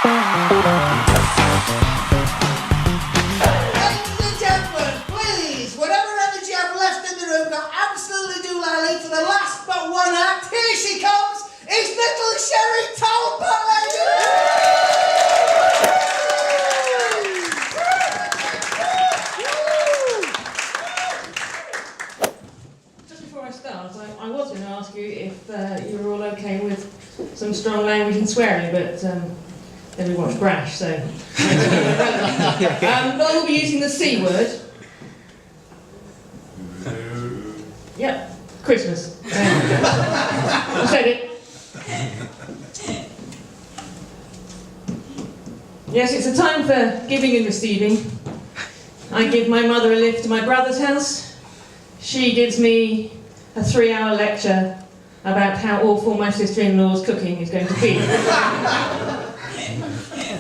and gentlemen, please, whatever energy I've left in the room, go absolutely doolally to the last but one act. Here she comes. It's little Sherry Tolputt, Just before I start, I was going to ask you if you were all okay with some strong language and swearing, but then we watched Brash, so. But I will be using the C word. Yep, Christmas. I said it. Yes, it's a time for giving and receiving. I give my mother a lift to my brother's house. She gives me a 3-hour lecture about how awful my sister-in-law's cooking is going to be.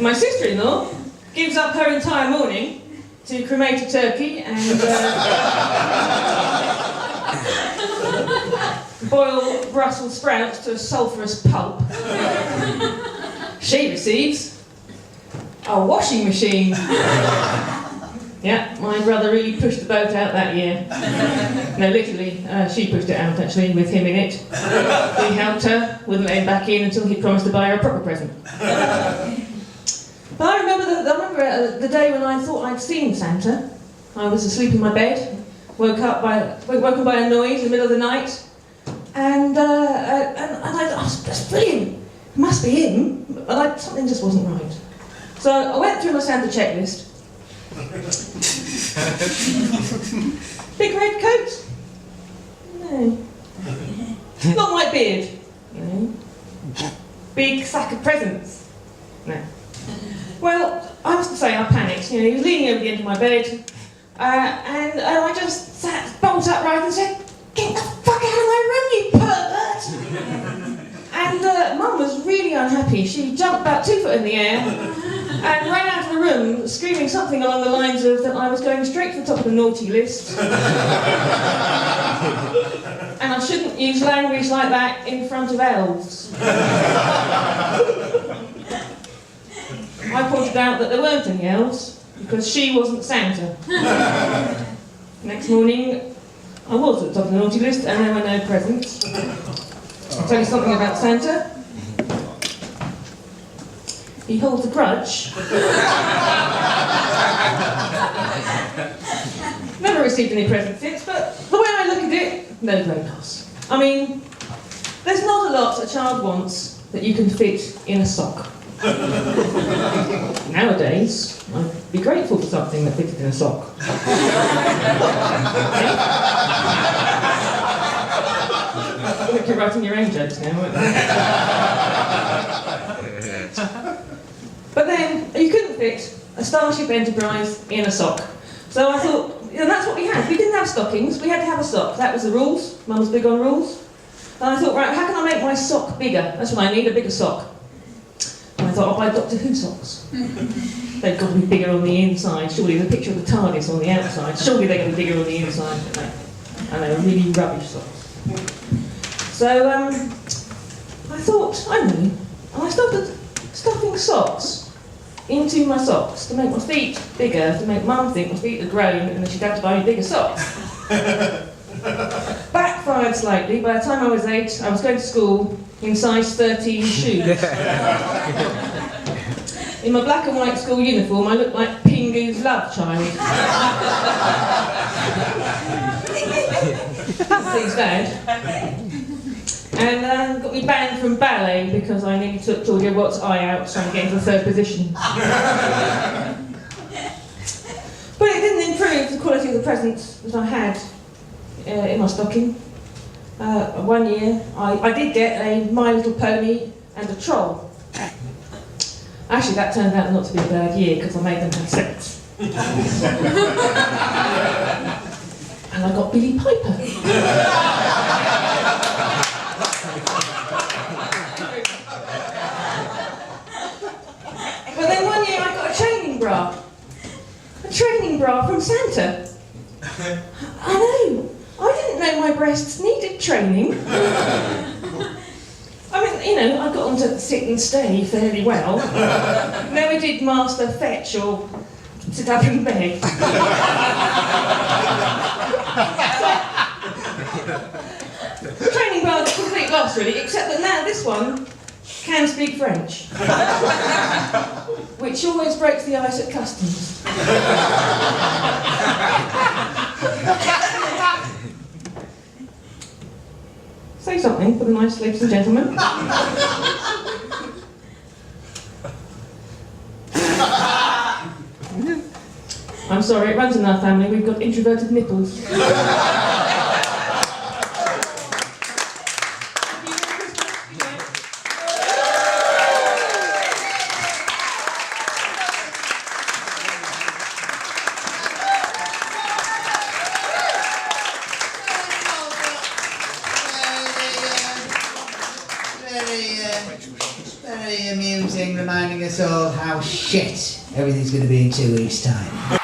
My sister-in-law gives up her entire morning to cremate a turkey and boil Brussels sprouts to a sulphurous pulp. She receives a washing machine. Yeah, my brother really pushed the boat out that year. No, literally, she pushed it out actually, with him in it. He helped her, wouldn't let him back in until he promised to buy her a proper present. But I remember the day when I thought I'd seen Santa. I was asleep in my bed, woken by a noise in the middle of the night, and I thought, oh, that's brilliant, it must be him, but something just wasn't right. So I went through my Santa checklist. Big red coat? No. Not my beard, you know. Big sack of presents? No. Well, I must say I panicked. You know, he was leaning over the end of my bed, and I just sat bolt upright and said, "Get the fuck out of my room, you pervert!" And Mum was really unhappy. She jumped about 2 foot in the air and ran out of the room, screaming something along the lines of that I was going straight to the top of the naughty list, and I shouldn't use language like that in front of elves. I pointed out that there weren't any elves, because she wasn't Santa. Next morning, I was at the top of the naughty list, and there were no presents. I'll tell you something about Santa. He holds a grudge. Never received any presents since, but the way I look at it, no great loss. I mean, there's not a lot a child wants that you can fit in a sock. Nowadays, I'd be grateful for something that fitted in a sock. I think you're writing your own jokes now, aren't you? But then, you couldn't fit a Starship Enterprise in a sock. So I thought, you know, that's what we had. We didn't have stockings, we had to have a sock. That was the rules. Mum was big on rules. And I thought, right, how can I make my sock bigger? That's what I need, a bigger sock. And I thought, I'll buy Doctor Who socks. They've got to be bigger on the inside. Surely the picture of the TARDIS on the outside. Surely they're going to be bigger on the inside. And they were really rubbish socks. So I thought, I know. And I started stuffing socks into my socks to make my feet bigger, to make Mum think my feet had grown and then she'd have to buy me bigger socks. Backfired slightly. By the time I was 8, I was going to school in size 13 shoes. In my black and white school uniform, I looked like Pingu's love child. Things bad. And got me banned from ballet because I nearly took Georgia Watt's eye out trying to get into the 3rd position. But it didn't improve the quality of the presents that I had in my stocking. One year, I did get a My Little Pony and a troll. Actually, that turned out not to be a bad year because I made them have sex. And I got Billy Piper. But then one year I got a training bra. A training bra from Santa. I know. I didn't know my breasts needed training. I mean, you know, I got on to sit and stay fairly well. Then we did master fetch or sit up in bed. So, training bar was a complete loss really, except that now this one can speak French. Which always breaks the ice at customs. Say something for the nice ladies and gentlemen. I'm sorry, it runs in our family, we've got introverted nipples. Very amusing, reminding us all how shit everything's going to be in 2 weeks' time.